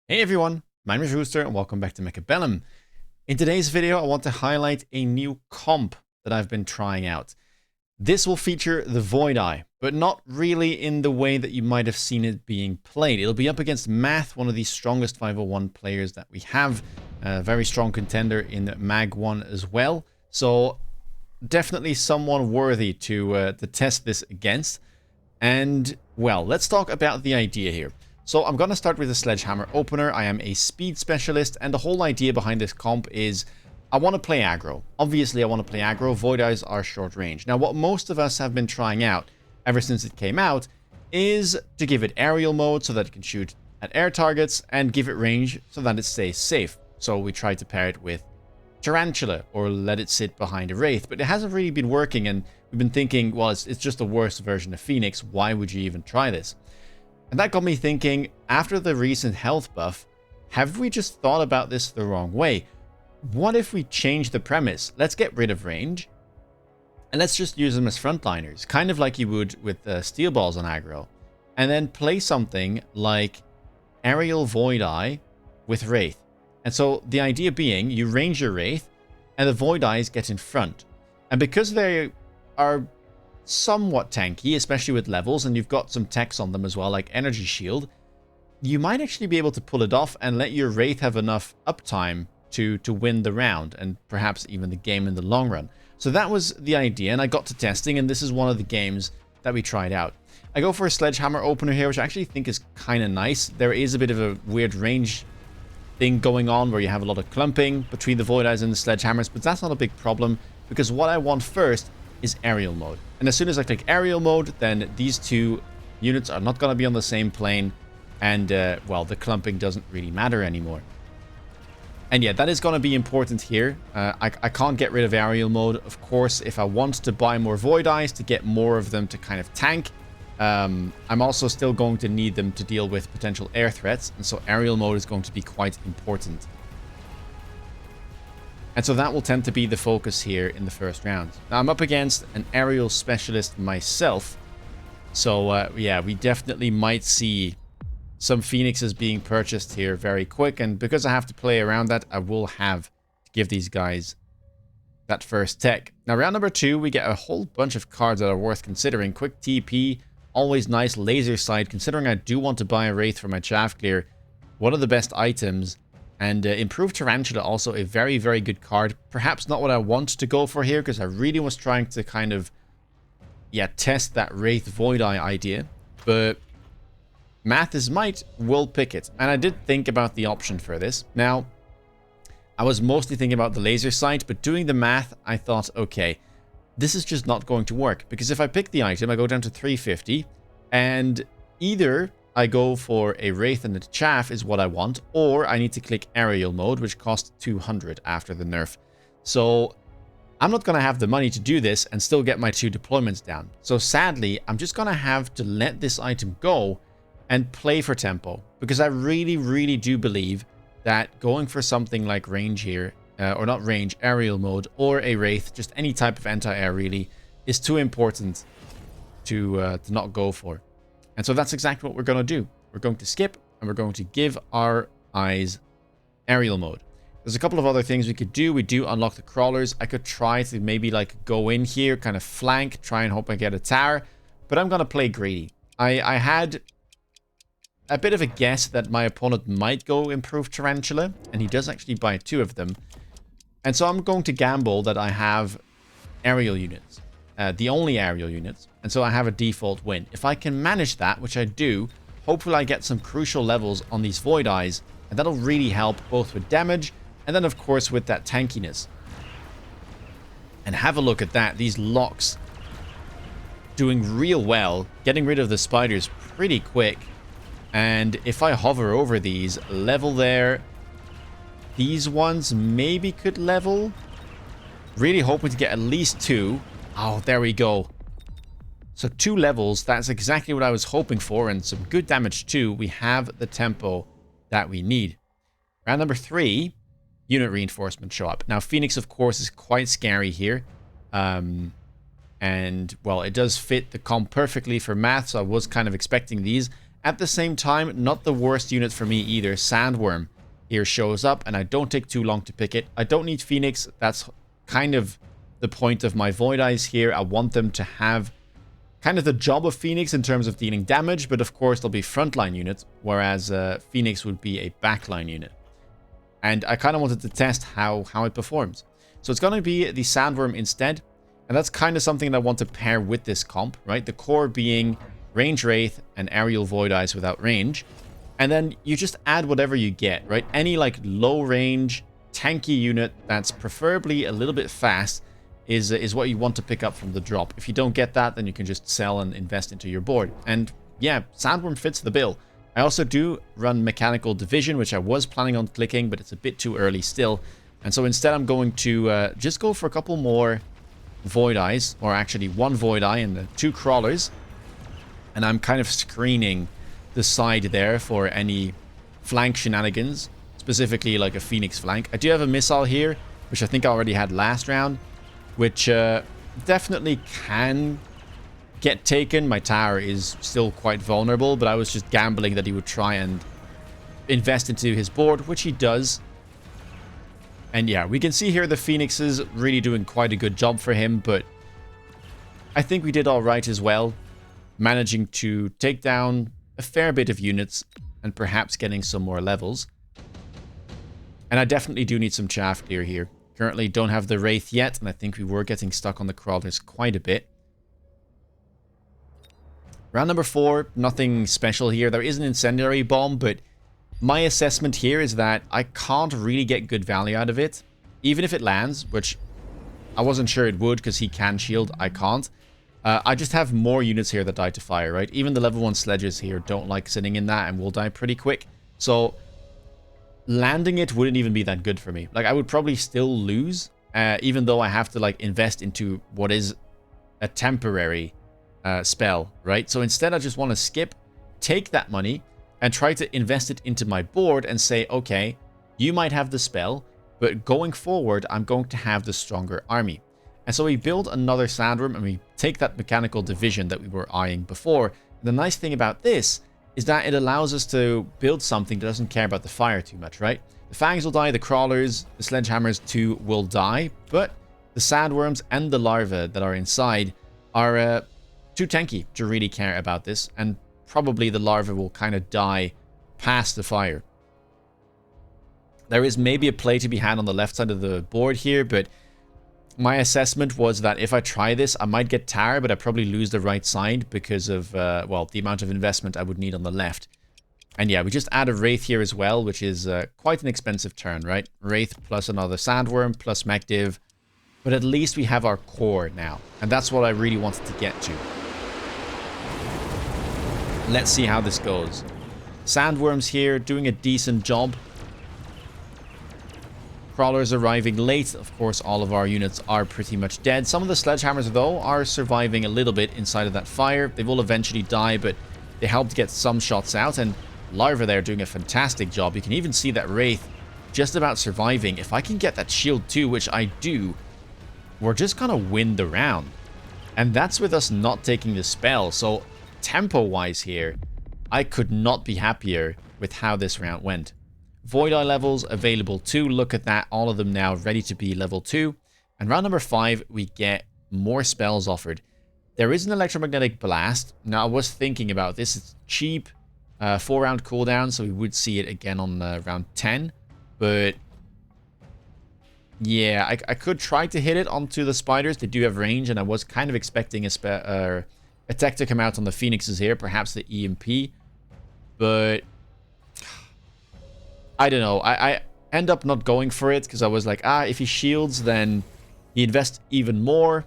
Hey everyone, my name is Rooster and welcome back to Mechabellum. In today's video, I want to highlight a new comp that I've been trying out. This will feature the Void Eye, but not really in the way that you might have seen it being played. It'll be up against Math, one of the strongest 501 players that we have. A very strong contender in Mag 1 as well. So definitely someone worthy to test this against. And, well, let's talk about the idea here. So I'm going to start with a sledgehammer opener. I am a speed specialist, and the whole idea behind this comp is I want to play aggro. Obviously, I want to play aggro. Void Eyes are short range. Now, what most of us have been trying out ever since it came out is to give it aerial mode so that it can shoot at air targets and give it range so that it stays safe. So we tried to pair it with Tarantula or let it sit behind a Wraith, but it hasn't really been working, and we've been thinking, well, it's just a worse version of Phoenix. Why would you even try this? And that got me thinking, after the recent health buff, have we just thought about this the wrong way? What if we change the premise? Let's get rid of range, and let's just use them as frontliners, kind of like you would with steel balls on aggro, and then play something like Aerial Void Eye with Wraith. And so the idea being, you range your Wraith, and the Void Eyes get in front. And because they are somewhat tanky, especially with levels, and you've got some techs on them as well, like Energy Shield, you might actually be able to pull it off and let your Wraith have enough uptime to win the round, and perhaps even the game in the long run. So that was the idea, and I got to testing, and this is one of the games that we tried out. I go for a sledgehammer opener here, which I actually think is kind of nice. There is a bit of a weird range thing going on where you have a lot of clumping between the Void Eyes and the sledgehammers, but that's not a big problem, because what I want first is aerial mode. And as soon as I click aerial mode, then these two units are not going to be on the same plane, and well, the clumping doesn't really matter anymore. And yeah, that is going to be important here. I can't get rid of aerial mode, of course, if I want to buy more Void Eyes to get more of them to kind of tank. I'm also still going to need them to deal with potential air threats, and so aerial mode is going to be quite important. And so that will tend to be the focus here in the first round. Now, I'm up against an aerial specialist myself, so yeah, we definitely might see some Phoenixes being purchased here very quick, and because I have to play around that, I will have to give these guys that first tech. Now, round number 2, we get a whole bunch of cards that are worth considering. Quick TP, always nice. Laser Sight, considering I do want to buy a Wraith for my chaff clear, one of the best items. And Improved Tarantula, also a very, very good card. Perhaps not what I want to go for here, because I really was trying to kind of, yeah, test that Wraith Void Eye idea. But Math is Might will pick it. And I did think about the option for this. Now, I was mostly thinking about the Laser Sight, but doing the math, I thought, okay, this is just not going to work. Because if I pick the item, I go down to 350, and either I go for a Wraith and a Chaff is what I want, or I need to click aerial mode, which costs 200 after the nerf. So I'm not going to have the money to do this and still get my 2 deployments down. So sadly, I'm just going to have to let this item go and play for tempo, because I really, really do believe that going for something like range here, or not range, aerial mode, or a Wraith, just any type of anti-air really, is too important to not go for. And so that's exactly what we're going to do. We're going to skip, and we're going to give our eyes aerial mode. There's a couple of other things we could do. We do unlock the crawlers. I could try to maybe like go in here, kind of flank, try and hope I get a tower, but I'm going to play greedy. I had a bit of a guess that my opponent might go Improved Tarantula, and he does actually buy 2 of them. And so I'm going to gamble that I have aerial units. The only aerial units, and so I have a default win. If I can manage that, which I do, hopefully I get some crucial levels on these Void Eyes, and that'll really help both with damage, and then of course with that tankiness. And have a look at that, these locks doing real well, getting rid of the spiders pretty quick, and if I hover over these, level there, these ones maybe could level, really hoping to get at least 2. Oh, there we go. So 2 levels, that's exactly what I was hoping for, and some good damage too. We have the tempo that we need. Round number 3, unit reinforcement show up. Now, Phoenix, of course, is quite scary here. And, well, it does fit the comp perfectly for Math, so I was kind of expecting these. At the same time, not the worst unit for me either. Sandworm here shows up, and I don't take too long to pick it. I don't need Phoenix. That's kind of the point of my Void Eyes here. I want them to have kind of the job of Phoenix in terms of dealing damage, but of course they'll be frontline units, whereas Phoenix would be a backline unit. And I kind of wanted to test how it performs. So it's going to be the Sandworm instead, and that's kind of something that I want to pair with this comp, right? The core being Range Wraith and Aerial Void Eyes without range, and then you just add whatever you get, right? Any like low range, tanky unit that's preferably a little bit fast is what you want to pick up from the drop. If you don't get that, then you can just sell and invest into your board. And yeah, Sandworm fits the bill. I also do run Mechanical Division, which I was planning on clicking, but it's a bit too early still. And so instead I'm going to just go for a couple more Void Eyes, or actually one Void Eye and 2 Crawlers. And I'm kind of screening the side there for any flank shenanigans, specifically like a Phoenix flank. I do have a missile here, which I think I already had last round, which definitely can get taken. My tower is still quite vulnerable, but I was just gambling that he would try and invest into his board, which he does. And yeah, we can see here the Phoenixes really doing quite a good job for him, but I think we did all right as well, managing to take down a fair bit of units and perhaps getting some more levels. And I definitely do need some chaff clear here. Currently don't have the Wraith yet, and I think we were getting stuck on the Crawlers quite a bit. Round number 4, nothing special here. There is an Incendiary Bomb, but my assessment here is that I can't really get good value out of it. Even if it lands, which I wasn't sure it would because he can shield, I can't. I just have more units here that die to fire, right? Even the level 1 sledges here don't like sitting in that and will die pretty quick. So landing it wouldn't even be that good for me. Like, I would probably still lose, even though I have to like invest into what is a temporary spell, right? So instead I just want to skip, take that money and try to invest it into my board and say, okay, you might have the spell, but going forward I'm going to have the stronger army. And so we build another Sandworm and we take that Mechanical Division that we were eyeing before. The nice thing about this is that it allows us to build something that doesn't care about the fire too much, right? The Fangs will die, the Crawlers, the Sledgehammers too will die, but the Sandworms and the larvae that are inside are too tanky to really care about this, and probably the larvae will kind of die past the fire. There is maybe a play to be had on the left side of the board here, but my assessment was that if I try this, I might get Tower, but I probably lose the right side because of, well, the amount of investment I would need on the left. And yeah, we just add a Wraith here as well, which is quite an expensive turn, right? Wraith plus another Sandworm plus Mech Div. But at least we have our core now. And that's what I really wanted to get to. Let's see how this goes. Sandworms here doing a decent job. Crawlers arriving late. Of course, all of our units are pretty much dead. Some of the Sledgehammers, though, are surviving a little bit inside of that fire. They will eventually die, but they helped get some shots out. And Larva there doing a fantastic job. You can even see that Wraith just about surviving. If I can get that shield too, which I do, we're just going to win the round. And that's with us not taking the spell. So tempo-wise here, I could not be happier with how this round went. Void Eye levels available too. Look at that. All of them now ready to be level 2. And round number 5, we get more spells offered. There is an Electromagnetic Blast. Now, I was thinking about this. It's cheap. 4-round cooldown, so we would see it again on round 10. But yeah, I could try to hit it onto the spiders. They do have range, and I was kind of expecting a tech to come out on the Phoenixes here. Perhaps the EMP. But I don't know. I end up not going for it because I was like, if he shields, then he invests even more.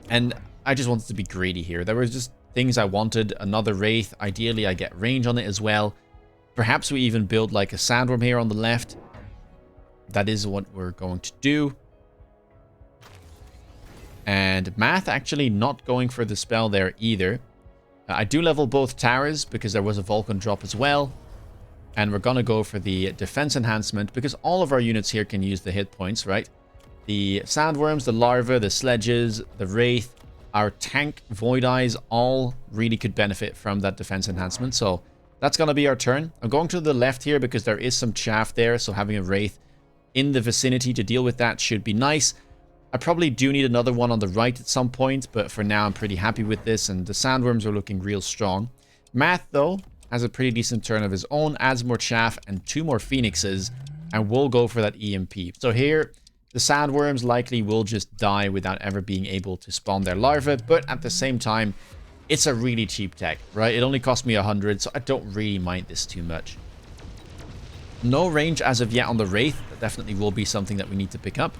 And I just wanted to be greedy here. There was just things I wanted. Another Wraith. Ideally, I get range on it as well. Perhaps we even build like a Sandworm here on the left. That is what we're going to do. And Math actually not going for the spell there either. I do level both towers because there was a Vulcan drop as well. And we're going to go for the defense enhancement because all of our units here can use the hit points, right? The Sandworms, the Larva, the Sledges, the Wraith, our tank Void Eyes all really could benefit from that defense enhancement. So that's going to be our turn. I'm going to the left here because there is some chaff there. So having a Wraith in the vicinity to deal with that should be nice. I probably do need another one on the right at some point, but for now I'm pretty happy with this, and the Sandworms are looking real strong. Math, though, has a pretty decent turn of his own, adds more chaff and 2 more Phoenixes, and we'll go for that EMP. So here, the Sandworms likely will just die without ever being able to spawn their larvae, but at the same time, it's a really cheap tech, right? It only cost me 100, so I don't really mind this too much. No range as of yet on the Wraith. That definitely will be something that we need to pick up.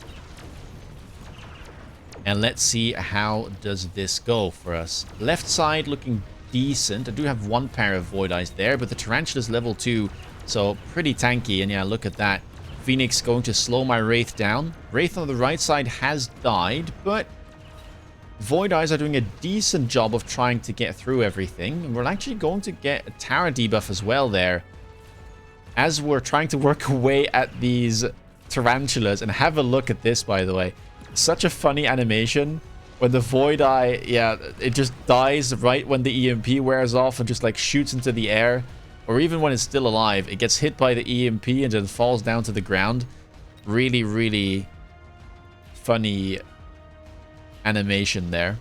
And let's see how does this go for us. Left side looking decent. I do have 1 pair of Void Eyes there, but the Tarantula's level 2, so pretty tanky. And yeah, look at that. Phoenix going to slow my Wraith down. Wraith on the right side has died, but Void Eyes are doing a decent job of trying to get through everything. And we're actually going to get a Tara debuff as well there, as we're trying to work away at these Tarantulas. And have a look at this, by the way. Such a funny animation when the Void Eye, yeah, it just dies right when the EMP wears off and just like shoots into the air. Or even when it's still alive, it gets hit by the EMP and then falls down to the ground. Really, really funny animation there.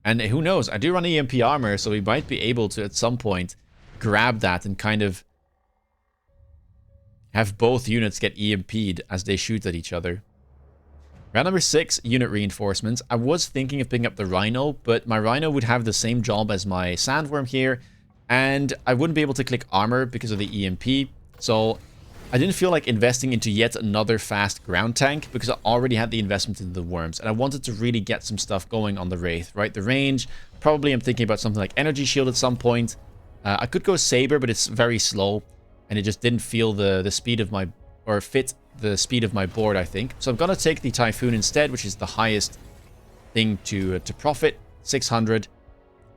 And who knows, I do run EMP armor, so we might be able to at some point grab that and kind of have both units get EMP'd as they shoot at each other. Round number 6, unit reinforcements. I was thinking of picking up the Rhino, but my Rhino would have the same job as my Sandworm here, and I wouldn't be able to click armor because of the EMP, so I didn't feel like investing into yet another fast ground tank because I already had the investment into the worms, and I wanted to really get some stuff going on the Wraith, right? The range, probably I'm thinking about something like Energy Shield at some point. I could go Saber, but it's very slow, and it just didn't feel the speed of my, or fit the speed of my board, I think. So I'm going to take the Typhoon instead, which is the highest thing to profit, 600.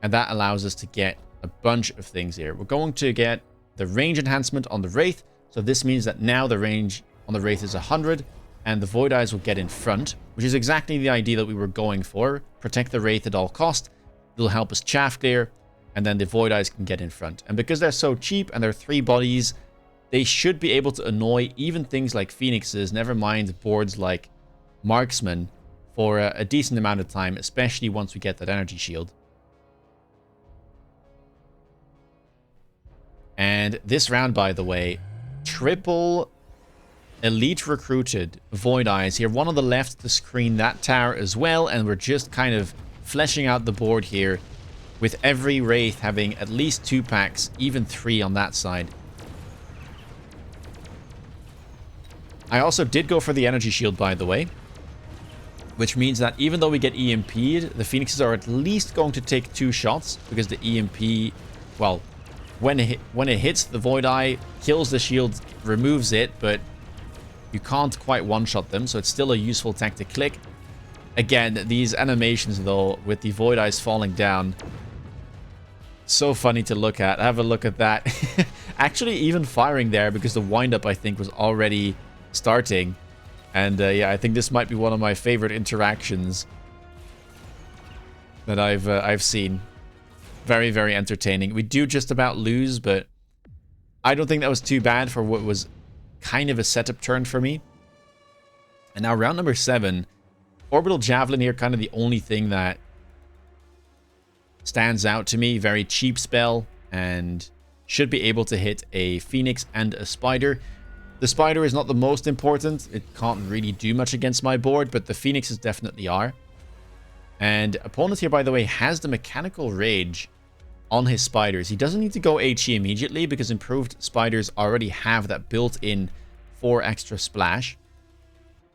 And that allows us to get a bunch of things here. We're going to get the range enhancement on the Wraith. So this means that now the range on the Wraith is 100, and the Void Eyes will get in front, which is exactly the idea that we were going for. Protect the Wraith at all cost. It'll help us chaff clear, and then the Void Eyes can get in front. And because they're so cheap and they're 3 bodies, they should be able to annoy even things like Phoenixes, never mind boards like Marksman, for a decent amount of time, especially once we get that Energy Shield. And this round, by the way, triple elite recruited Void Eyes here. One on the left to screen that tower as well, and we're just kind of fleshing out the board here with every Wraith having at least 2 packs, even 3 on that side. I also did go for the Energy Shield, by the way, which means that even though we get EMP'd, the Phoenixes are at least going to take 2 shots, because the EMP, well, when it hits the Void Eye, kills the shield, removes it, but you can't quite one-shot them, so it's still a useful tech to click. Again, these animations, though, with the Void Eyes falling down, so funny to look at. Have a look at that. Actually, even firing there, because the wind-up, I think, was already starting. And yeah, I think this might be one of my favorite interactions that I've seen. Very, very entertaining. We do just about lose, but I don't think that was too bad for what was kind of a setup turn for me. And now round number 7, Orbital Javelin here, kind of the only thing that stands out to me. Very cheap spell, and should be able to hit a Phoenix and a Spider. The Spider is not the most important. It can't really do much against my board, but the Phoenixes definitely are. And opponent here, by the way, has the Mechanical Rage on his Spiders. He doesn't need to go HE immediately because improved Spiders already have that built-in 4 extra splash.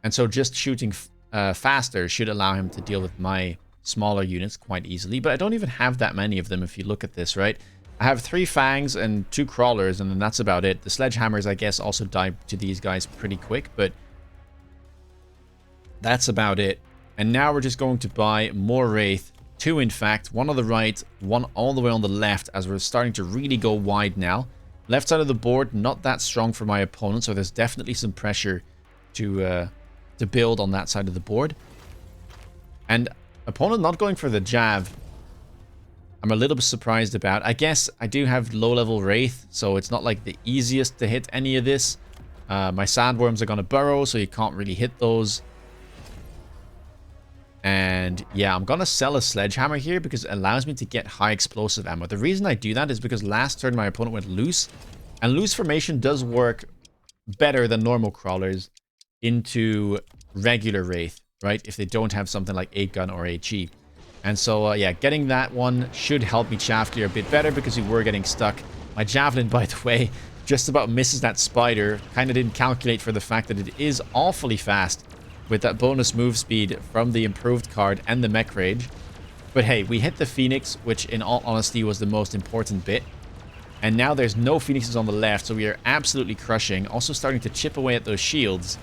And so just shooting faster should allow him to deal with my smaller units quite easily. But I don't even have that many of them if you look at this, right? I have 3 Fangs and 2 Crawlers, and then that's about it. The Sledgehammers, I guess, also die to these guys pretty quick, but that's about it. And now we're just going to buy more Wraith. 2, in fact. 1 on the right, 1 all the way on the left, as we're starting to really go wide now. Left side of the board, not that strong for my opponent, so there's definitely some pressure to build on that side of the board. And opponent not going for the Jav, I'm a little bit surprised about. I guess I do have low-level Wraith, so it's not like the easiest to hit any of this. My Sandworms are going to burrow, so you can't really hit those. And yeah, I'm going to sell a Sledgehammer here because it allows me to get high explosive ammo. The reason I do that is because last turn my opponent went loose. And loose formation does work better than normal crawlers into regular Wraith, right? If they don't have something like 8-gun or HE. And so, yeah, getting that one should help me chaff clear a bit better because we were getting stuck. My Javelin, by the way, just about misses that Spider. Kind of didn't calculate for the fact that it is awfully fast with that bonus move speed from the improved card and the Mech Rage. But hey, we hit the Phoenix, which in all honesty was the most important bit. And now there's no Phoenixes on the left, so we are absolutely crushing. Also starting to chip away at those shields.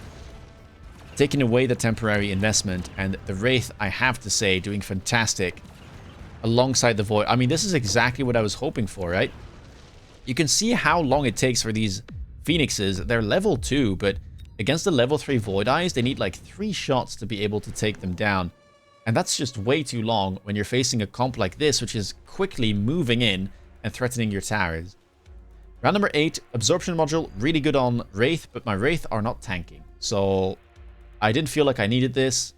Taking away the temporary investment. And the Wraith, I have to say, doing fantastic alongside the Void. I mean, this is exactly what I was hoping for, right? You can see how long it takes for these Phoenixes. They're level 2, but against the level 3 Void Eyes, they need like 3 shots to be able to take them down. And that's just way too long when you're facing a comp like this, which is quickly moving in and threatening your towers. Round number 8, Absorption Module, really good on Wraith, but my Wraith are not tanking. So I didn't feel like I needed this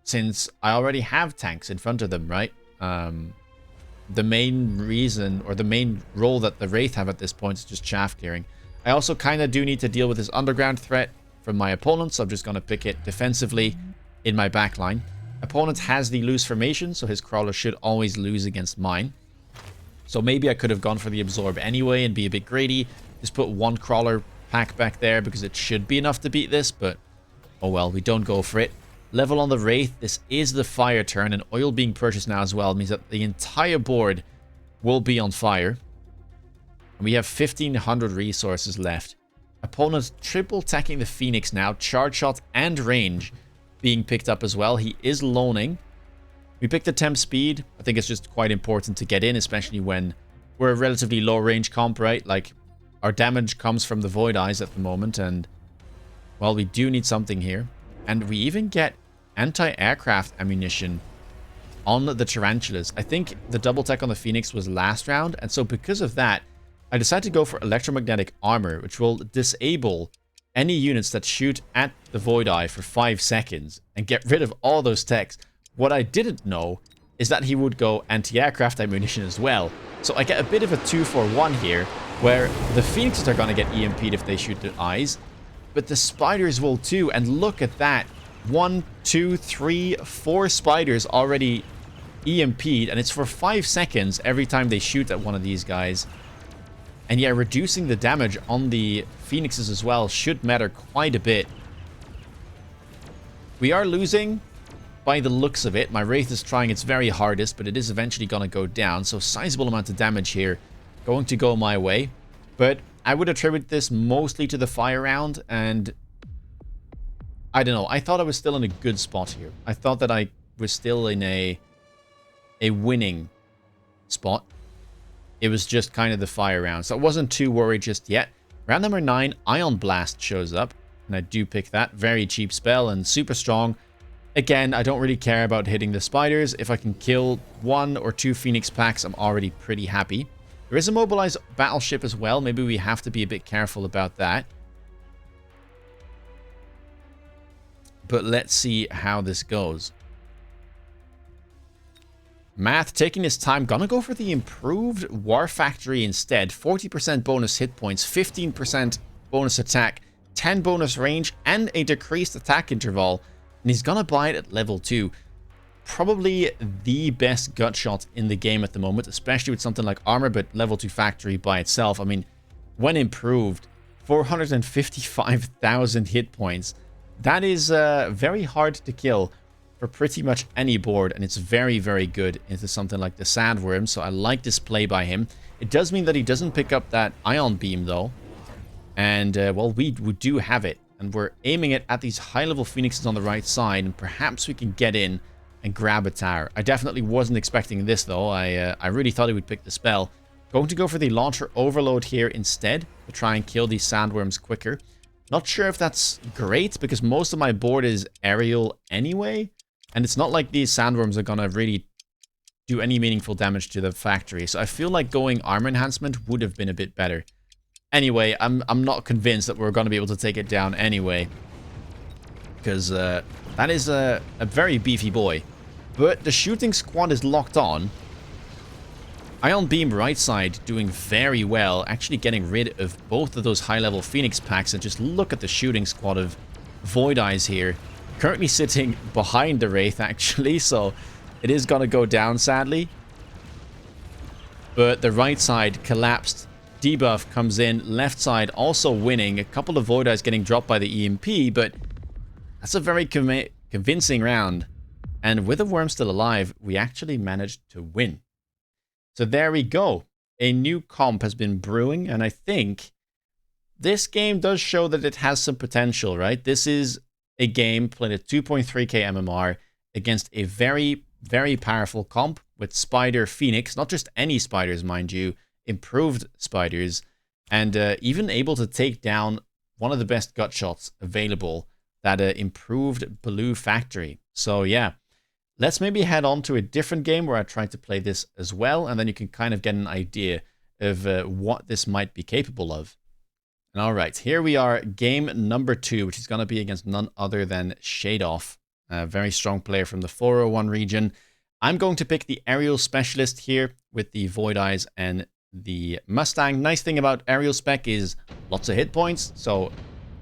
since I already have tanks in front of them, right? The main reason, or the main role that the Wraith have at this point is just chaff clearing. I also kind of do need to deal with this underground threat from my opponent, so I'm just going to pick it defensively in my backline. Opponent has the loose formation, so his crawler should always lose against mine. So maybe I could have gone for the absorb anyway and be a bit greedy. Just put 1 crawler pack back there because it should be enough to beat this, but oh well, we don't go for it. Level on the Wraith. This is the fire turn, and oil being purchased now as well means that the entire board will be on fire. And we have 1,500 resources left. Opponent triple attacking the Phoenix now. Charge shot and range being picked up as well. He is loaning. We picked the temp speed. I think it's just quite important to get in, especially when we're a relatively low range comp, right? Like, our damage comes from the Void Eyes at the moment, and well, we do need something here. And we even get anti-aircraft ammunition on the Tarantulas. I think the double tech on the Phoenix was last round, and so because of that, I decided to go for electromagnetic armor, which will disable any units that shoot at the Void Eye for 5 seconds and get rid of all those techs. What I didn't know is that he would go anti-aircraft ammunition as well. So I get a bit of a 2-for-1 here, where the Phoenixes are going to get EMP'd if they shoot the eyes, but the Spiders will too. And look at that. 1, 2, 3, 4 Spiders already EMP'd, and it's for 5 seconds every time they shoot at one of these guys. And yeah, reducing the damage on the Phoenixes as well should matter quite a bit. We are losing by the looks of it. My Wraith is trying its very hardest, but it is eventually going to go down. So sizable amount of damage here going to go my way. But I would attribute this mostly to the fire round, and I don't know. I thought I was still in a good spot here. I thought that I was still in a winning spot. It was just kind of the fire round, so I wasn't too worried just yet. Round number 9, Ion Blast shows up, and I do pick that. Very cheap spell and super strong. Again, I don't really care about hitting the Spiders. If I can kill 1 or 2 Phoenix packs, I'm already pretty happy. There is a mobilized battleship as well. Maybe we have to be a bit careful about that. But let's see how this goes. Math taking his time. Gonna go for the improved War Factory instead. 40% bonus hit points, 15% bonus attack, 10 bonus range, and a decreased attack interval. And he's gonna buy it at level 2. Probably the best gut shot in the game at the moment, especially with something like armor, but level 2 factory by itself. I mean, when improved, 455,000 hit points. That is very hard to kill for pretty much any board, and it's very, very good into something like the Sandworm, so I like this play by him. It does mean that he doesn't pick up that Ion Beam, though. And, well, we do have it, and we're aiming it at these high-level Phoenixes on the right side, and perhaps we can get in and grab a tower. I definitely wasn't expecting this, though. I really thought he would pick the spell. Going to go for the Launcher Overload here instead to try and kill these Sandworms quicker. Not sure if that's great, because most of my board is aerial anyway. And it's not like these sandworms are going to really do any meaningful damage to the factory. So I feel like going armor enhancement would have been a bit better. Anyway, I'm not convinced that we're going to be able to take it down anyway. Because that is a very beefy boy. But the shooting squad is locked on. Ion Beam right side doing very well. Actually getting rid of both of those high-level Phoenix packs. And just look at the shooting squad of Void Eyes here. Currently sitting behind the Wraith, actually. So it is going to go down, sadly. But the right side collapsed. Debuff comes in. Left side also winning. A couple of Void Eyes getting dropped by the EMP. But that's a very convincing round. And with the worm still alive, we actually managed to win. So there we go. A new comp has been brewing. And I think this game does show that it has some potential, right? This is a game played at 2.3k MMR against a very, very powerful comp with Spider Phoenix. Not just any spiders, mind you. Improved spiders. And even able to take down one of the best gut shots available. That improved Blue Factory. So yeah. Let's maybe head on to a different game where I try to play this as well. And then you can kind of get an idea of what this might be capable of. All right, here we are, game number 2, which is going to be against none other than Shadeoff, a very strong player from the 401 region. I'm going to pick the Aerial Specialist here with the Void Eyes and the Mustang. Nice thing about Aerial Spec is lots of hit points, so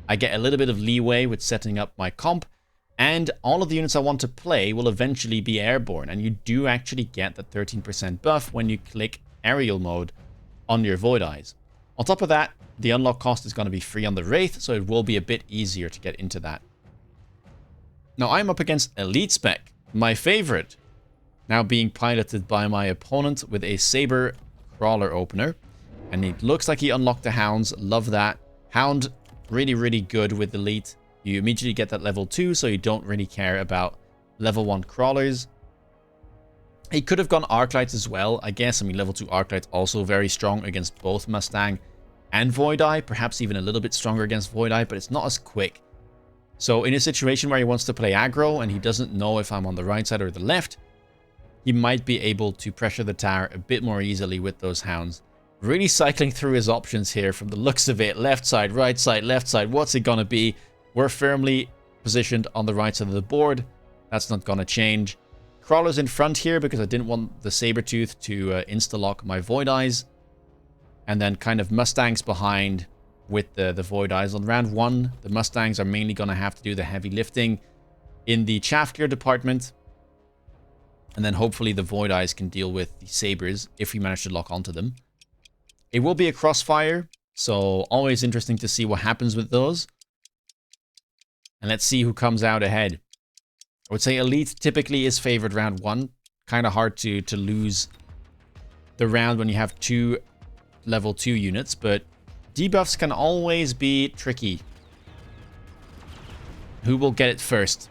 I get a little bit of leeway with setting up my comp. And all of the units I want to play will eventually be airborne. And you do actually get the 13% buff when you click aerial mode on your Void Eyes. On top of that, the unlock cost is going to be free on the Wraith, so it will be a bit easier to get into that. Now I'm up against Elite Spec, my favorite. Now being piloted by my opponent with a Saber Crawler opener. And it looks like he unlocked the Hounds. Love that. Hound, really, really good with Elite. You immediately get that level 2, so you don't really care about level 1 crawlers. He could have gone Arclight as well, I guess. I mean, level 2 Arclight also very strong against both Mustang and Void Eye. Perhaps even a little bit stronger against Void Eye, but it's not as quick. So in a situation where he wants to play aggro and he doesn't know if I'm on the right side or the left, he might be able to pressure the tower a bit more easily with those Hounds. Really cycling through his options here from the looks of it. Left side, right side, left side. What's it going to be? We're firmly positioned on the right side of the board. That's not going to change. Crawlers in front here because I didn't want the Sabertooth to insta-lock my Void Eyes. And then kind of Mustangs behind with the Void Eyes. On round 1, the Mustangs are mainly going to have to do the heavy lifting in the Chaff Clear department. And then hopefully the Void Eyes can deal with the Sabers if we manage to lock onto them. It will be a crossfire, so always interesting to see what happens with those. And let's see who comes out ahead. I would say Elite typically is favored round 1. Kind of hard to lose the round when you have 2 level 2 units. But debuffs can always be tricky. Who will get it first?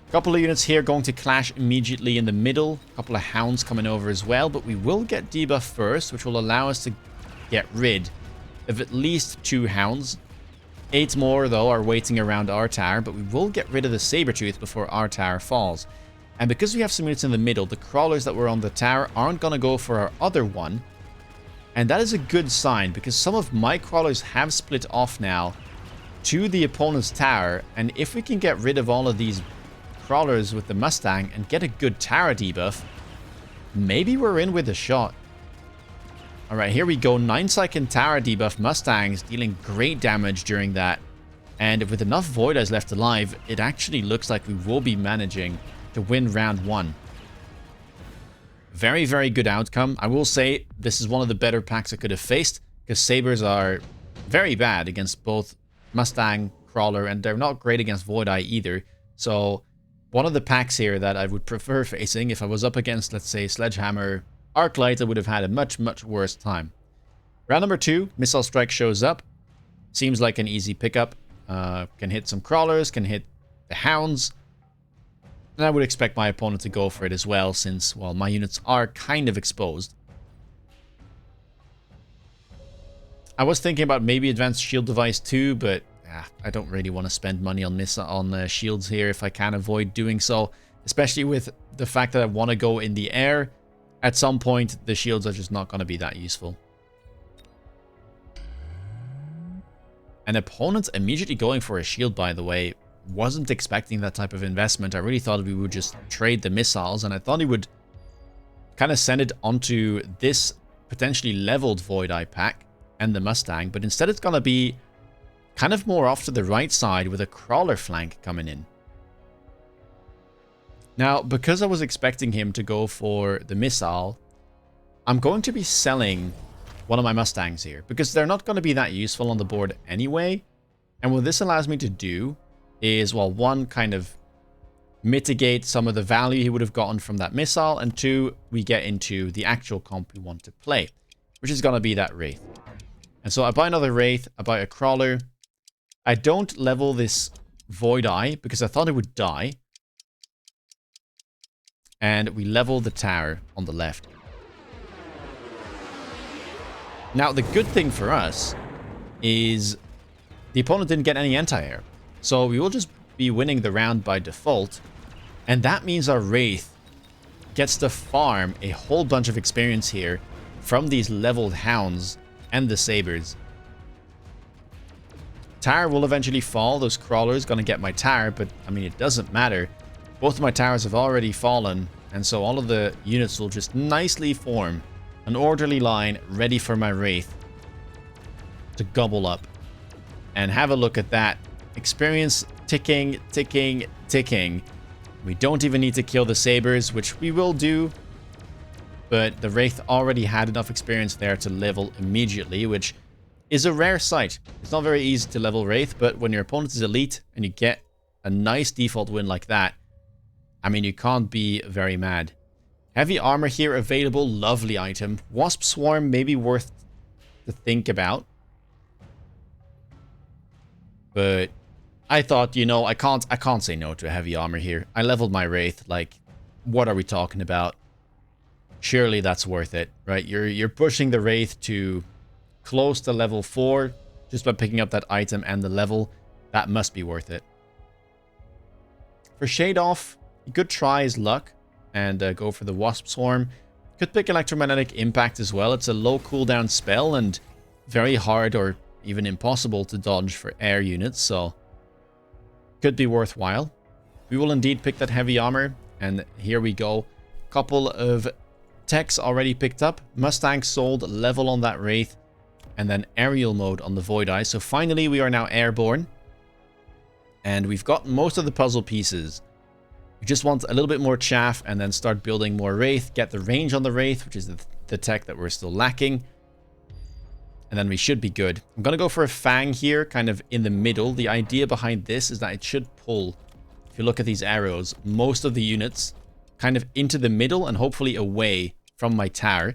A couple of units here going to clash immediately in the middle. A couple of Hounds coming over as well. But we will get debuff first, which will allow us to get rid of at least 2 Hounds. 8 more, though, are waiting around our tower, but we will get rid of the Sabertooth before our tower falls. And because we have some units in the middle, the crawlers that were on the tower aren't going to go for our other one. And that is a good sign, because some of my crawlers have split off now to the opponent's tower. And if we can get rid of all of these crawlers with the Mustang and get a good tower debuff, maybe we're in with a shot. Alright, here we go. 9-second tower debuff Mustangs dealing great damage during that. And with enough Void Eyes left alive, it actually looks like we will be managing to win round 1. Very, very good outcome. I will say this is one of the better packs I could have faced, because Sabers are very bad against both Mustang, Crawler, and they're not great against Void Eye either. So one of the packs here that I would prefer facing if I was up against, let's say, Sledgehammer, Arclight, I would have had a much, much worse time. Round number 2, Missile Strike shows up. Seems like an easy pickup. Can hit some crawlers, can hit the Hounds. And I would expect my opponent to go for it as well, since, well, my units are kind of exposed. I was thinking about maybe Advanced Shield Device too, but I don't really want to spend money on shields here if I can avoid doing so, especially with the fact that I want to go in the air. At some point, the shields are just not going to be that useful. An opponent immediately going for a shield, by the way. Wasn't expecting that type of investment. I really thought we would just trade the missiles, and I thought he would kind of send it onto this potentially leveled Void Eye pack and the Mustang, but instead it's going to be kind of more off to the right side with a crawler flank coming in. Now, because I was expecting him to go for the missile, I'm going to be selling one of my Mustangs here, because they're not going to be that useful on the board anyway. And what this allows me to do is, well, one, kind of mitigate some of the value he would have gotten from that missile, and two, we get into the actual comp we want to play, which is going to be that Wraith. And so I buy another Wraith, I buy a Crawler. I don't level this Void Eye because I thought it would die. And we level the tower on the left. Now, the good thing for us is the opponent didn't get any anti-air. So we will just be winning the round by default. And that means our Wraith gets to farm a whole bunch of experience here from these leveled Hounds and the Sabers. Tower will eventually fall. Those Crawlers going to get my tower, but I mean, it doesn't matter. Both of my towers have already fallen, and so all of the units will just nicely form an orderly line ready for my Wraith to gobble up. And have a look at that. Experience ticking, ticking, ticking. We don't even need to kill the Sabers, which we will do. But the Wraith already had enough experience there to level immediately, which is a rare sight. It's not very easy to level Wraith, but when your opponent is elite and you get a nice default win like that, I mean, you can't be very mad. Heavy armor here available. Lovely item. Wasp Swarm may be worth to think about. But I thought, you know, I can't say no to a heavy armor here. I leveled my Wraith. Like, what are we talking about? Surely that's worth it, right? You're pushing the Wraith to close to level 4 just by picking up that item and the level. That must be worth it. For Shade Off, you could try his luck and go for the Wasp Swarm. Could pick Electromagnetic Impact as well. It's a low cooldown spell and very hard or even impossible to dodge for air units, so could be worthwhile. We will indeed pick that heavy armor, and here we go. Couple of techs already picked up. Mustang sold, level on that Wraith, and then aerial mode on the Void Eye. So finally we are now airborne, and we've got most of the puzzle pieces. We just want a little bit more chaff and then start building more Wraith, get the range on the Wraith, which is the tech that we're still lacking. And then we should be good. I'm going to go for a Fang here, kind of in the middle. The idea behind this is that it should pull, if you look at these arrows, most of the units kind of into the middle and hopefully away from my tower.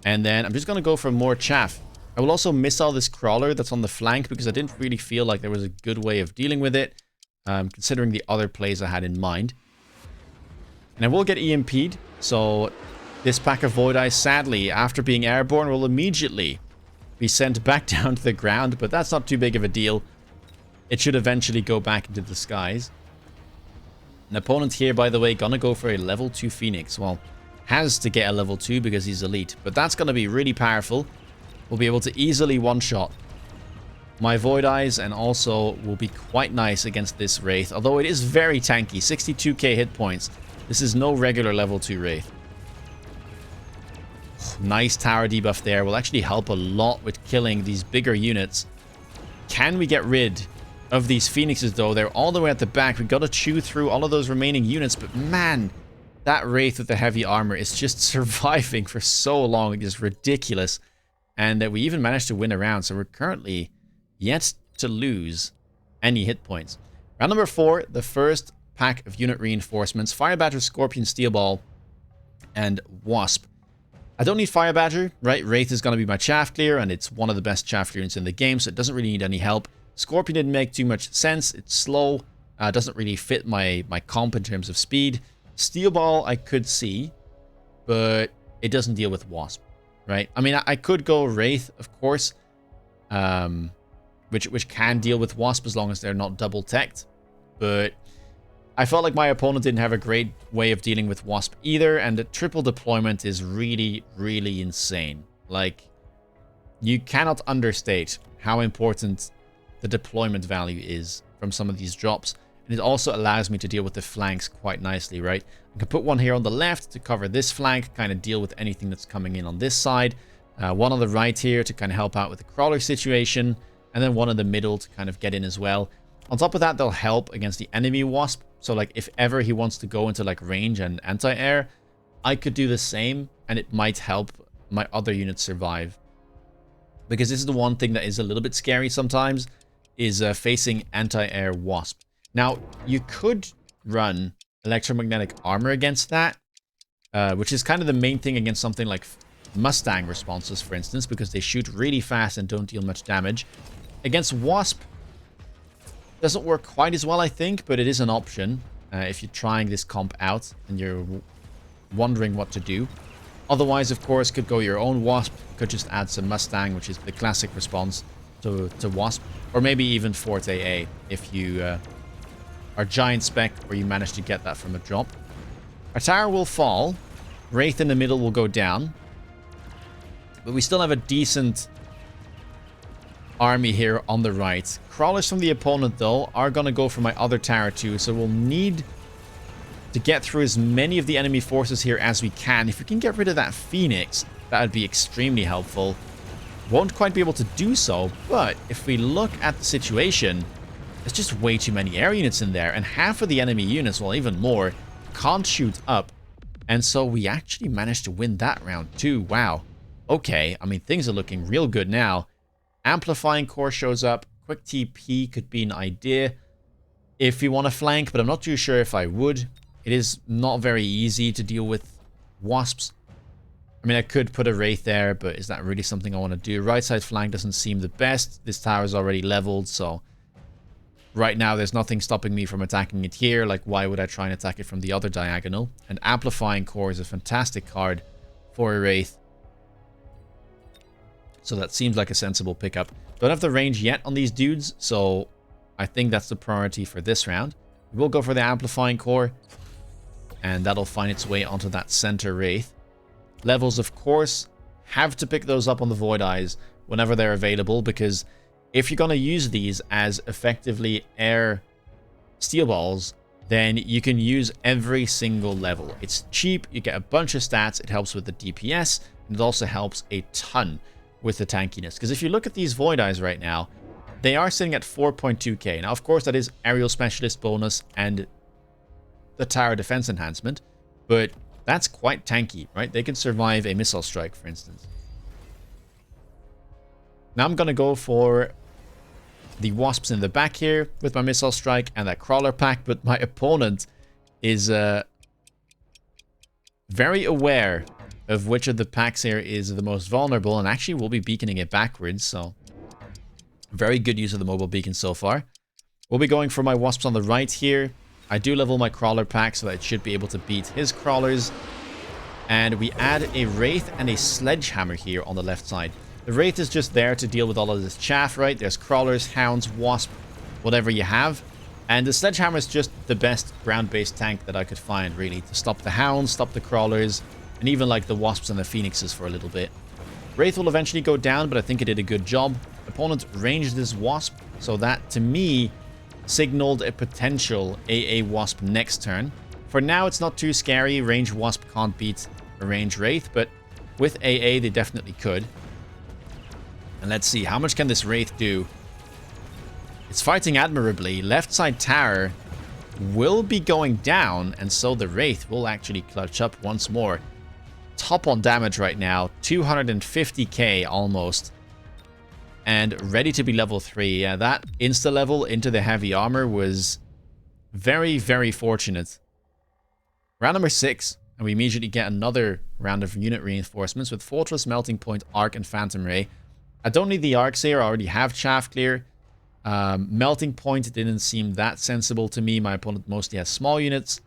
And then I'm just going to go for more chaff. I will also missile this Crawler that's on the flank because I didn't really feel like there was a good way of dealing with it. Considering the other plays I had in mind. And I will get EMP'd, so this pack of Void Eyes, sadly, after being airborne, will immediately be sent back down to the ground, but that's not too big of a deal. It should eventually go back into the skies. An opponent here, by the way, gonna go for a level 2 Phoenix. Well, has to get a level 2 because he's elite, but that's gonna be really powerful. We'll be able to easily one-shot my Void Eyes, and also will be quite nice against this Wraith, although it is very tanky. 62k hit points. This is no regular level 2 Wraith. Nice tower debuff there. Will actually help a lot with killing these bigger units. Can we get rid of these Phoenixes, though? They're all the way at the back. We've got to chew through all of those remaining units, but man, that Wraith with the heavy armor is just surviving for so long. It is ridiculous. And we even managed to win a round, so we're currently yet to lose any hit points. Round number 4, the first pack of unit reinforcements. Fire Badger, Scorpion, Steel Ball, and Wasp. I don't need Fire Badger, right? Wraith is going to be my chaff clear, and it's one of the best chaff clearance in the game, so it doesn't really need any help. Scorpion didn't make too much sense. It's slow. Doesn't really fit my comp in terms of speed. Steel Ball I could see, but it doesn't deal with Wasp, right? I mean, I could go Wraith, of course. which can deal with Wasp as long as they're not double teched. But I felt like my opponent didn't have a great way of dealing with Wasp either, and the triple deployment is really, really insane. Like, you cannot understate how important the deployment value is from some of these drops. And it also allows me to deal with the flanks quite nicely, right? I can put one here on the left to cover this flank, kind of deal with anything that's coming in on this side. One on the right here to kind of help out with the crawler situation. And then one in the middle to kind of get in as well. On top of that, they'll help against the enemy Wasp. So, like, if ever he wants to go into, like, range and anti-air, I could do the same, and it might help my other units survive. Because this is the one thing that is a little bit scary sometimes, is facing anti-air Wasp. Now, you could run electromagnetic armor against that, which is kind of the main thing against something like Mustang responses, for instance, because they shoot really fast and don't deal much damage. Against Wasp, doesn't work quite as well, I think, but it is an option if you're trying this comp out and you're wondering what to do. Otherwise, of course, could go your own Wasp, could just add some Mustang, which is the classic response to Wasp, or maybe even Fort AA if you are giant spec or you manage to get that from a drop. Our tower will fall, Wraith in the middle will go down, but we still have a decent army here on the right. Crawlers from the opponent, though, are going to go for my other tower too, so we'll need to get through as many of the enemy forces here as we can. If we can get rid of that Phoenix, that would be extremely helpful. Won't quite be able to do so, but if we look at the situation, there's just way too many air units in there, and half of the enemy units, well, even more, can't shoot up. And so we actually managed to win that round too. Wow. Okay, I mean, things are looking real good now. Amplifying core shows up. Quick TP could be an idea if you want to flank, but I'm not too sure if I would. It is not very easy to deal with Wasps. I mean, I could put a Wraith there, but is that really something I want to do? Right side flank doesn't seem the best. This tower is already leveled, so right now there's nothing stopping me from attacking it here. Like, why would I try and attack it from the other diagonal? And Amplifying Core is a fantastic card for a Wraith. So that seems like a sensible pickup. Don't have the range yet on these dudes, so I think that's the priority for this round. We'll go for the Amplifying Core, and that'll find its way onto that center Wraith. Levels, of course, have to pick those up on the Void Eyes whenever they're available, because if you're going to use these as effectively air steel balls, then you can use every single level. It's cheap, you get a bunch of stats, it helps with the DPS, and it also helps a ton with the tankiness. Because if you look at these Void Eyes right now, they are sitting at 4.2k. Now, of course, that is Aerial Specialist bonus and the Tower Defense enhancement, but that's quite tanky, right? They can survive a missile strike, for instance. Now I'm going to go for the Wasps in the back here with my missile strike and that crawler pack, but my opponent is very aware of which of the packs here is the most vulnerable, and actually will be beaconing it backwards, so very good use of the mobile beacon so far. We'll be going for my Wasps on the right here. I do level my crawler pack so that it should be able to beat his crawlers, and we add a Wraith and a Sledgehammer here on the left side. The Wraith is just there to deal with all of this chaff, right? There's crawlers, hounds, wasp, whatever you have. And the Sledgehammer is just the best ground-based tank that I could find, really, to stop the hounds, stop the crawlers, and even like the wasps and the phoenixes for a little bit. Wraith will eventually go down, but I think it did a good job. Opponent ranged this wasp, so that, to me, signaled a potential AA wasp next turn. For now, it's not too scary. Range wasp can't beat a range Wraith, but with AA, they definitely could. And let's see, how much can this Wraith do? It's fighting admirably. Left side tower will be going down, and so the Wraith will actually clutch up once more. Top on damage right now, 250k almost. And ready to be level 3. Yeah, that insta-level into the heavy armor was very, very fortunate. Round number 6, and we immediately get another round of unit reinforcements with Fortress, Melting Point, Arc, and Phantom Ray. I don't need the Arcs here, I already have Chaff Clear. Melting Point didn't seem that sensible to me. My opponent mostly has small units.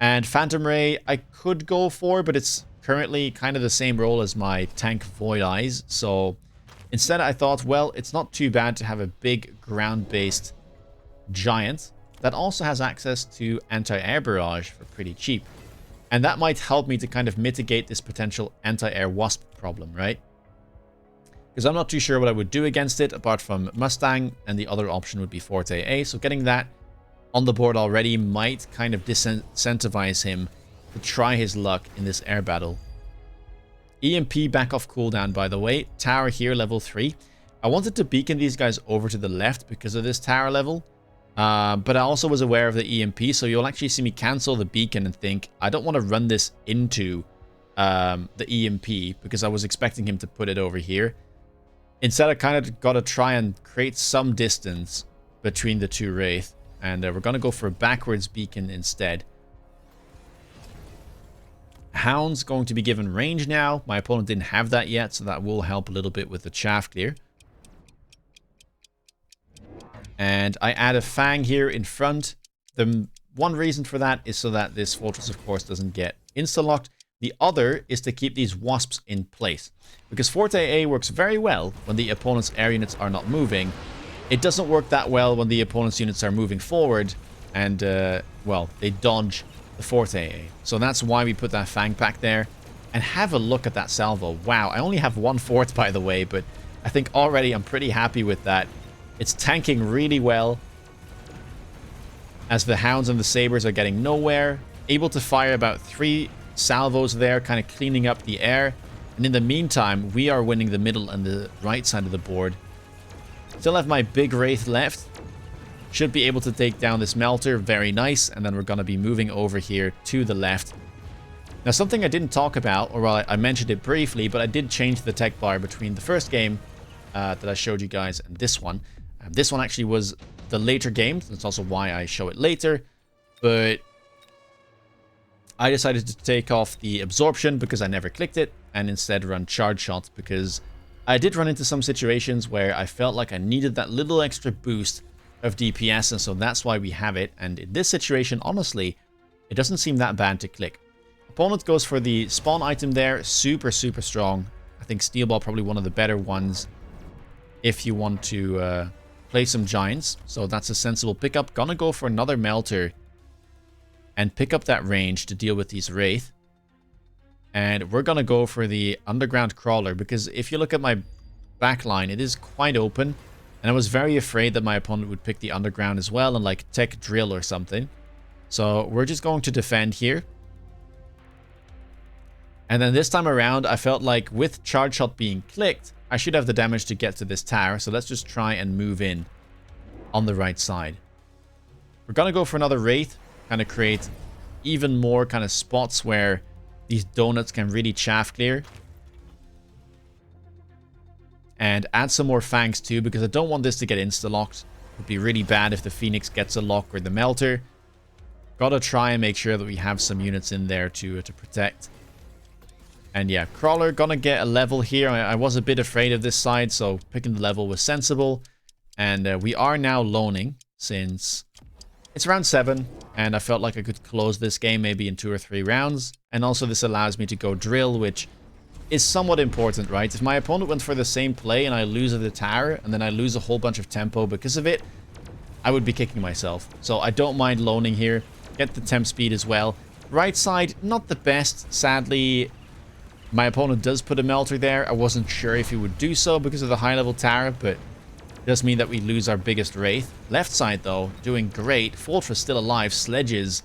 And Phantom Ray I could go for, but it's currently kind of the same role as my tank Void Eyes. So Instead, I thought, well, it's not too bad to have a big ground-based giant that also has access to anti-air barrage for pretty cheap. And that might help me to kind of mitigate this potential anti-air wasp problem, right? Because I'm not too sure what I would do against it, apart from Mustang, and the other option would be Forte A. So getting that on the board already might kind of disincentivize him to try his luck in this air battle. EMP back off cooldown, by the way. Tower here, level 3. I wanted to beacon these guys over to the left because of this tower level. But I also was aware of the EMP, so you'll actually see me cancel the beacon and think, I don't want to run this into the EMP because I was expecting him to put it over here. Instead, I kind of got to try and create some distance between the two Wraith. And we're going to go for a backwards beacon instead. Hound's going to be given range now. My opponent didn't have that yet, so that will help a little bit with the chaff clear. And I add a Fang here in front. The one reason for that is so that this fortress, of course, doesn't get insta-locked. The other is to keep these wasps in place. Because Forte A works very well when the opponent's air units are not moving. It doesn't work that well when the opponent's units are moving forward and, well, they dodge the Forte A. So that's why we put that Fang pack there. And have a look at that salvo. Wow, I only have one fort, by the way, but I think already I'm pretty happy with that. It's tanking really well as the Hounds and the Sabres are getting nowhere. Able to fire about 3 salvos there, kind of cleaning up the air. And in the meantime, we are winning the middle and the right side of the board. Still have my big Wraith left. Should be able to take down this Melter. Very nice. And then we're going to be moving over here to the left. Now, something I didn't talk about, or well, I mentioned it briefly, but I did change the tech bar between the first game that I showed you guys and this one. This one actually was the later game. That's also why I show it later. But I decided to take off the absorption because I never clicked it, and instead run charge shots because I did run into some situations where I felt like I needed that little extra boost of DPS, and so that's why we have it. And in this situation, honestly, it doesn't seem that bad to click. Opponent goes for the spawn item there. Super, super strong. I think Steel Ball probably one of the better ones if you want to play some Giants. So that's a sensible pickup. Gonna go for another Melter and pick up that range to deal with these Wraith. And we're gonna go for the Underground Crawler because if you look at my backline, it is quite open. And I was very afraid that my opponent would pick the Underground as well and like tech drill or something. So we're just going to defend here. And then this time around, I felt like with Charge Shot being clicked, I should have the damage to get to this tower. So let's just try and move in on the right side. We're going to go for another Wraith. Kind of create even more kind of spots where these donuts can really chaff clear. And add some more Fangs too, because I don't want this to get insta-locked. It would be really bad if the Phoenix gets a lock or the Melter. Gotta try and make sure that we have some units in there to protect. And yeah, Crawler gonna get a level here. I was a bit afraid of this side, so picking the level was sensible. And we are now loaning since it's round 7. And I felt like I could close this game maybe in 2 or 3 rounds. And also this allows me to go drill, which is somewhat important, right? If my opponent went for the same play and I lose the tower and then I lose a whole bunch of tempo because of it, I would be kicking myself. So I don't mind loaning here. Get the temp speed as well. Right side, not the best. Sadly, my opponent does put a Melter there. I wasn't sure if he would do so because of the high level tower, but it does mean that we lose our biggest Wraith. Left side though, doing great. Fortress still alive. Sledges.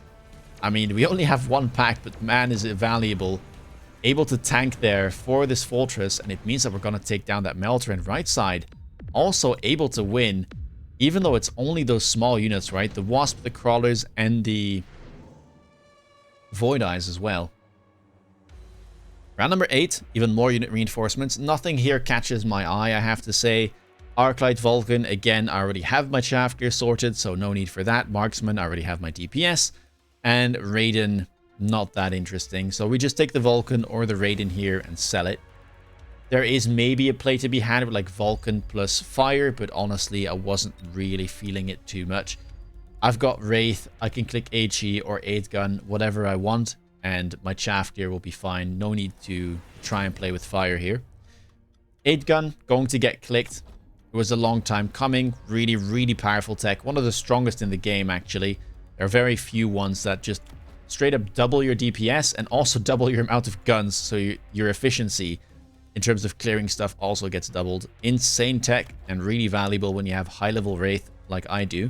I mean, we only have 1 pack, but man is it valuable. Able to tank there for this Fortress, and it means that we're going to take down that Melter. And right side, also able to win, even though it's only those small units, right? The Wasp, the Crawlers, and the Void Eyes as well. Round number 8, even more unit reinforcements. Nothing here catches my eye, I have to say. Arclight Vulcan, again, I already have my shaft gear sorted, so no need for that. Marksman, I already have my DPS. And Raiden, not that interesting. So we just take the Vulcan or the Raiden here and sell it. There is maybe a play to be had with like Vulcan plus Fire, but honestly, I wasn't really feeling it too much. I've got Wraith, I can click HE or 8-gun, whatever I want, and my chaff gear will be fine. No need to try and play with Fire here. 8 gun going to get clicked. It was a long time coming. Really, really powerful tech. One of the strongest in the game, actually. There are very few ones that just straight up double your DPS and also double your amount of guns. So your efficiency in terms of clearing stuff also gets doubled. Insane tech and really valuable when you have high-level Wraith like I do.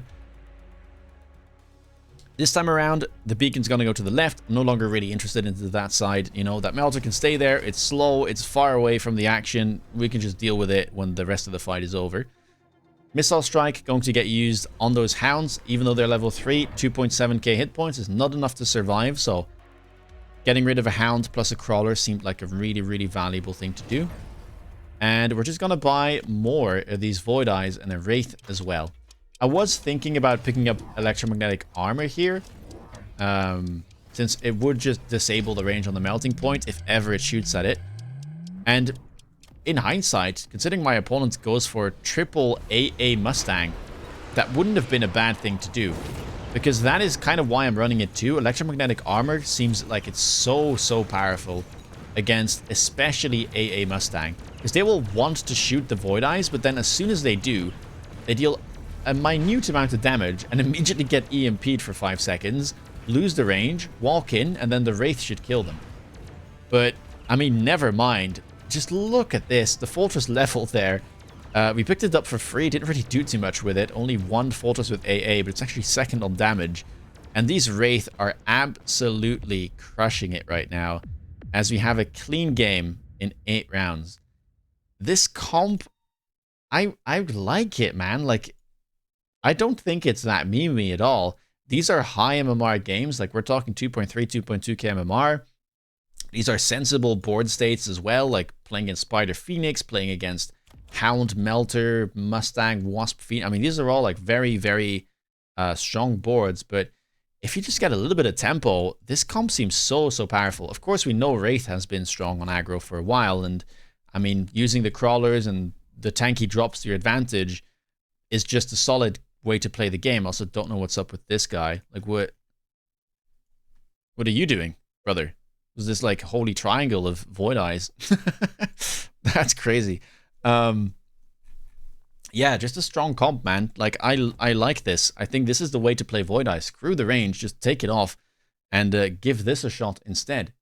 This time around, the beacon's going to go to the left. I'm no longer really interested into that side. You know, that melter can stay there. It's slow. It's far away from the action. We can just deal with it when the rest of the fight is over. Missile Strike going to get used on those hounds. Even though they're level 3, 2.7k hit points is not enough to survive. So getting rid of a hound plus a crawler seemed like a really, really valuable thing to do. And we're just going to buy more of these Void Eyes and a Wraith as well. I was thinking about picking up electromagnetic armor here, since it would just disable the range on the melting point if ever it shoots at it. And in hindsight, considering my opponent goes for triple AA Mustang, that wouldn't have been a bad thing to do, because that is kind of why I'm running it too. Electromagnetic armor seems like it's so powerful against especially AA Mustang, because they will want to shoot the Void Eyes, but then as soon as they do, they deal a minute amount of damage and immediately get EMP'd for 5 seconds, lose the range, walk in, and then the Wraith should kill them. But, I mean, never mind. Just look at this. The Fortress level there. We picked it up for free. Didn't really do too much with it. Only one Fortress with AA, but it's actually second on damage. And these Wraith are absolutely crushing it right now, as we have a clean game in 8 rounds. This comp, I like it, man. Like, I don't think it's that memey at all. These are high MMR games. Like, we're talking 2.3, 2.2k MMR. These are sensible board states as well, like playing against Spider Phoenix, playing against Hound, Melter, Mustang, Wasp, Phoenix. I mean, these are all like very, very strong boards. But if you just get a little bit of tempo, this comp seems so powerful. Of course, we know Wraith has been strong on aggro for a while. And, I mean, using the crawlers and the tanky drops to your advantage is just a solid way to play the game. Also, don't know what's up with this guy. Like, what are you doing, brother? Was this like holy triangle of Void Eyes? That's crazy. Yeah, just a strong comp, man. Like, I like this. I think this is the way to play Void Eyes. Screw the range, just take it off and give this a shot instead.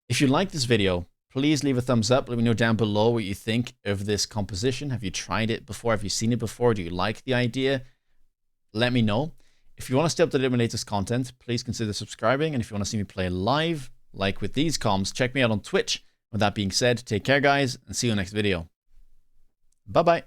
If you like this video, please leave a thumbs up. Let me know down below what you think of this composition. Have you tried it before? Have you seen it before? Do you like the idea? Let me know. If you want to stay up to date with my latest content, please consider subscribing. And if you want to see me play live, like with these comms, check me out on Twitch. With that being said, take care, guys, and see you in the next video. Bye-bye.